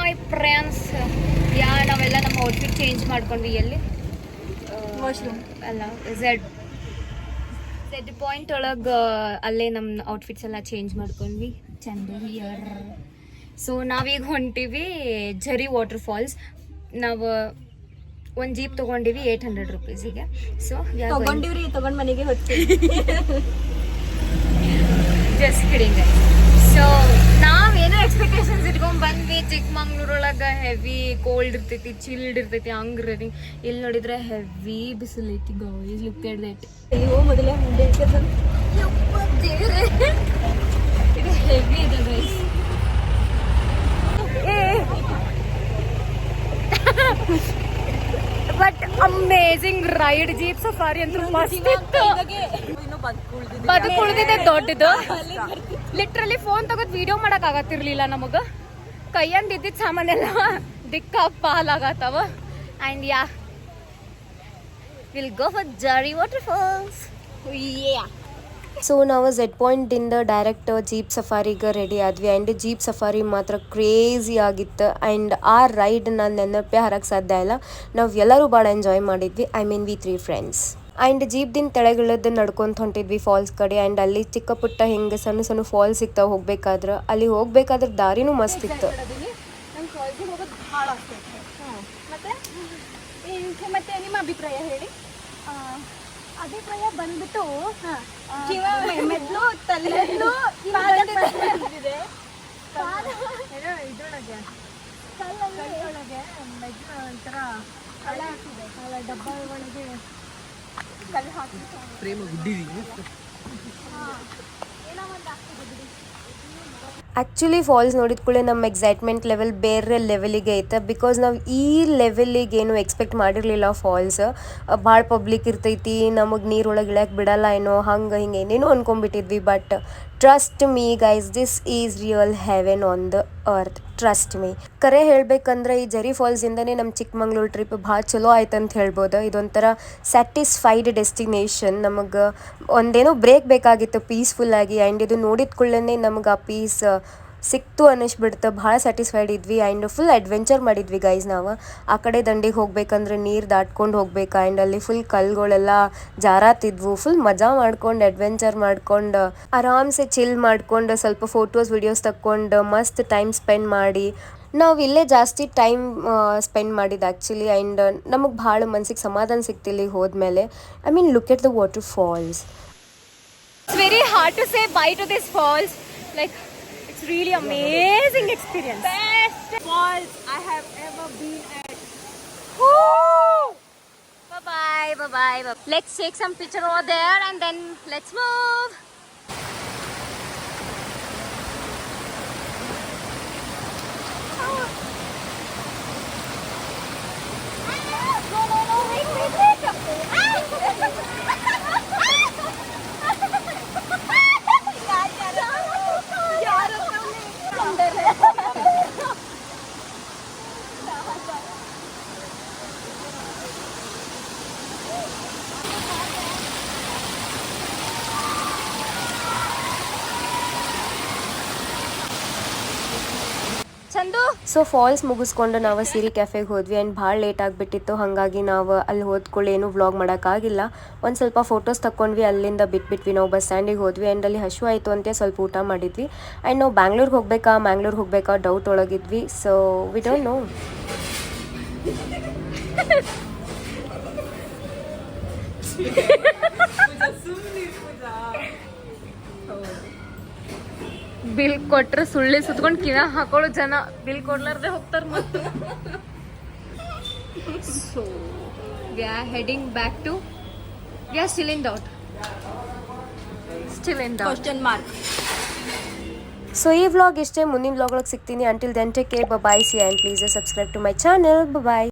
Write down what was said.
Hi friends, ನಾವೆಲ್ಲ ನಮ್ಮ outfit change ಮಾಡ್ಕೊಂಡ್ವಿ. ಎಲ್ಲಿ ವಾಶ್ರೂಮ್ ಅಲ್ಲ, ಝೆಡ್ ಪಾಯಿಂಟ್ ಒಳಗೆ ಅಲ್ಲೇ ನಮ್ಮ ಔಟ್ಫಿಟ್ಸ್ ಎಲ್ಲ ಚೇಂಜ್ ಮಾಡ್ಕೊಂಡ್ವಿ. ಚಂದ ಹಿಯರ್. ಸೊ ನಾವೀಗ ಹೊಂಟಿವಿ ಝರಿ ವಾಟರ್ ಫಾಲ್ಸ್. ನಾವು ಒಂದು ಜೀಪ್ ತೊಗೊಂಡಿವಿ 800 ರೂಪೀಸಿಗೆ. ಸೊ ತಗೊಂಡ್ ಮನೆಗೆ ಹೋಗ್ತೀವಿ. Just kidding. ಸೊ ನಾವೇನೋ ಎಕ್ಸ್ಪೆಕ್ಟೇಷನ್ಸ್ ಇಟ್ಕೊಂಡ್ ಬಂದ್ವಿ. ಚಿಕ್ಕಮಂಗ್ಳೂರೊಳಗೆ ಹೆವಿ ಕೋಲ್ಡ್ ಇರ್ತೈತಿ, ಚಿಲ್ಡ್ ಇರ್ತೈತಿ, ಹಂಗಿರ್ತೈತಿ. ಇಲ್ಲಿ ನೋಡಿದ್ರೆ ಹೆವಿ ಬಿಸಿಲು ಐತಿ. Guys look at that. ಅಯ್ಯೋ ಮೊದಲೇ ಮುಂದೆ ಇದು ಹೆವಿ ಇದೆ guys. But amazing ride. Jeep safari ಅಂತೂ ಮಸ್ತ್ ಇತ್ತು. ಬದುಕುಳಿದಿದೆ ದೊಡ್ಡದು. ಲಿಟ್ರಲಿ ಫೋನ್ ತಗೋದ್ ವಿಡಿಯೋ ಮಾಡಕ್ ಆಗತ್ತಿರ್ಲಿಲ್ಲ ನಮಗ. ಕೈಯಂದ್ ಇದ್ದಿದ್ ಸಾಮಾನೆಲ್ಲ ದಿಕ್ಕ ಪಾಲಾಗತ್ತವ. And will go for Jhari waterfalls. So ನಾವು ಝೆಡ್ ಪಾಯಿಂಟಿಂದ ಡೈರೆಕ್ಟ್ ಜೀಪ್ ಸಫಾರಿಗೆ ರೆಡಿ ಆದ್ವಿ. ಆ್ಯಂಡ್ ಜೀಪ್ ಸಫಾರಿ ಮಾತ್ರ ಕ್ರೇಜಿ ಆಗಿತ್ತು. ಆ್ಯಂಡ್ ಆ ರೈಡ್ ನಾನು ನೆನಪೇ ಹರಕ್ಕೆ ಸಾಧ್ಯ ಇಲ್ಲ. ನಾವು ಎಲ್ಲರೂ ಭಾಳ ಎಂಜಾಯ್ ಮಾಡಿದ್ವಿ. We 3 friends. ಆ್ಯಂಡ್ ಜೀಪ್ದಿಂದ ತೆಳಗಿಳದ್ದು ನಡ್ಕೊಂತ ಹೊಂಟಿದ್ವಿ ಫಾಲ್ಸ್ ಕಡೆ. ಆ್ಯಂಡ್ ಅಲ್ಲಿ ಚಿಕ್ಕ ಪುಟ್ಟ ಹಿಂಗೆ ಸಣ್ಣ ಸಣ್ಣ ಫಾಲ್ಸ್ ಸಿಗ್ತಾವೆ ಹೋಗ್ಬೇಕಾದ್ರೆ. ಅಲ್ಲಿ ಹೋಗ್ಬೇಕಾದ್ರೆ ದಾರಿನೂ ಮಸ್ತ್ ಇತ್ತು. ಮತ್ತೆ ನಿಮ್ಮ ಅಭಿಪ್ರಾಯ ಹೇಳಿ. ಅಭಿಪ್ರಾಯ ಬಂದ್ಬಿಟ್ಟು ಮೆದ್ಲು ತಲೆಲ್ಲೂ ಇದ್ರೊಳಗೆ ಮೆದ್ಲು ಒಂಥರ ಡಬ್ಬ ಒಳಗೆ ಕಲ್ಲು ಹಾಕಿ ಆ್ಯಕ್ಚುಲಿ ಫಾಲ್ಸ್ ನೋಡಿದ ಕೂಡಲೇ ನಮ್ಮ ಎಕ್ಸೈಟ್ಮೆಂಟ್ ಲೆವೆಲ್ ಬೇರೆ ಲೆವೆಲಿಗೆ ಐತೆ. ಬಿಕಾಸ್ ನಾವು ಈ ಲೆವೆಲಿಗೆ ಏನು ಎಕ್ಸ್ಪೆಕ್ಟ್ ಮಾಡಿರಲಿಲ್ಲ. ಫಾಲ್ಸ್ ಭಾಳ ಪಬ್ಲಿಕ್ ಇರ್ತೈತಿ, ನಮಗೆ ನೀರೊಳಗೆ ಇಳಿಯಕ್ಕೆ ಬಿಡಲ್ಲ ಏನೋ, ಹಂಗೆ ಹಿಂಗೆ ಏನೇನೋ ಅಂದ್ಕೊಂಡ್ಬಿಟ್ಟಿದ್ವಿ. But trust me guys, this is real heaven on the earth. Trust me. ಕರೆ ಹೇಳಬೇಕಂದ್ರೆ ಈ ಝರಿ ಫಾಲ್ಸಿಂದನೇ ನಮ್ಮ ಚಿಕ್ಕಮಂಗ್ಳೂರು ಟ್ರಿಪ್ ಭಾಳ ಚಲೋ ಆಯ್ತು ಅಂತ ಹೇಳ್ಬೋದು. ಇದೊಂಥರ ಸ್ಯಾಟಿಸ್ಫೈಡ್ ಡೆಸ್ಟಿನೇಷನ್. ನಮಗೆ ಒಂದೇನೋ ಬ್ರೇಕ್ ಬೇಕಾಗಿತ್ತು ಪೀಸ್ಫುಲ್ಲಾಗಿ. ಆ್ಯಂಡ್ ಇದು ನೋಡಿದ ಕೂಡಲೇ ನಮಗೆ ಆ ಪೀಸ್ ಸಿಕ್ತು ಅನ್ನಿಸ್ಬಿಡ್ತು. ಭಾಳ ಸ್ಯಾಟಿಸ್ಫೈಡ್ ಇದ್ವಿ. ಆ್ಯಂಡ್ ಫುಲ್ ಅಡ್ವೆಂಚರ್ ಮಾಡಿದ್ವಿ ಗೈಸ್. ನಾವು ಆ ಕಡೆ ದಂಡಿಗೆ ಹೋಗ್ಬೇಕಂದ್ರೆ ನೀರು ದಾಟ್ಕೊಂಡು ಹೋಗ್ಬೇಕು. ಆ್ಯಂಡ್ ಅಲ್ಲಿ ಫುಲ್ ಕಲ್ಗಳೆಲ್ಲ ಜಾರಾತಿದ್ವು. ಫುಲ್ ಮಜಾ ಮಾಡ್ಕೊಂಡು ಅಡ್ವೆಂಚರ್ ಮಾಡ್ಕೊಂಡು ಆರಾಮ್ಸೆ ಚಿಲ್ ಮಾಡ್ಕೊಂಡು ಸ್ವಲ್ಪ ಫೋಟೋಸ್ ವಿಡಿಯೋಸ್ ತಕ್ಕೊಂಡು ಮಸ್ತ್ ಟೈಮ್ ಸ್ಪೆಂಡ್ ಮಾಡಿ ನಾವು ಇಲ್ಲೇ ಜಾಸ್ತಿ ಟೈಮ್ ಸ್ಪೆಂಡ್ ಮಾಡಿದ್ದು ಆ್ಯಕ್ಚುಲಿ. ಆ್ಯಂಡ್ ನಮಗೆ ಭಾಳ ಮನ್ಸಿಗೆ ಸಮಾಧಾನ ಸಿಕ್ತಿಲ್ಲ ಹೋದ್ಮೇಲೆ. Look at the waterfalls. It's very hard to say bye to this falls. Like, it's really amazing experience. Best falls I have ever been at. Woo! Bye bye. Let's take some picture over there and then let's move. So falls ಮುಗಿಸ್ಕೊಂಡು ನಾವು ಸಿರಿ ಕ್ಯಾಫೆಗೆ ಹೋದ್ವಿ. And ಭಾಳ late ಆಗಿಬಿಟ್ಟಿತ್ತು. ಹಾಗಾಗಿ ನಾವು ಅಲ್ಲಿ ಹೋದ್ಕೊಳ್ಳಿ ಏನೂ vlog ಮಾಡೋಕ್ಕಾಗಿಲ್ಲ. ಒಂದು ಸ್ವಲ್ಪ ಫೋಟೋಸ್ ತಕ್ಕೊಂಡ್ವಿ. ಅಲ್ಲಿಂದ ಬಿಟ್ಬಿಟ್ವಿ. ನಾವು ಬಸ್ ಸ್ಟ್ಯಾಂಡಿಗೆ ಹೋದ್ವಿ. ಆ್ಯಂಡ್ ಅಲ್ಲಿ ಹಶು ಆಯಿತು ಅಂತ ಸ್ವಲ್ಪ ಊಟ ಮಾಡಿದ್ವಿ. ಆ್ಯಂಡ್ ನಾವು ಮ್ಯಾಂಗ್ಳೂರಿಗೆ ಹೋಗ್ಬೇಕಾ ಡೌಟ್ ಒಳಗಿದ್ವಿ. So we don't know. Bill ಕೊಟ್ರೆ ಸುಳ್ಳಿ ಸುತ್ಕೊಂಡು ಕಿವ ಹಾಕೊಳ್ಳೋ ಜನ. ಬಿಲ್ ಕೊಡ್ಲಾರ್ದೆ ಹೋಗ್ತಾರೆ ಮತ್ತೆ. So we are heading back to still in doubt. Question mark. So ಈ ವ್ಲಾಗ್ ಇಷ್ಟೇ. ಮುಂದಿನ ವ್ಲಾಗ್ ಒಳಗೆ ಸಿಗ್ತೀನಿ. Until then take care. Bye. See and please subscribe to my channel. Bye.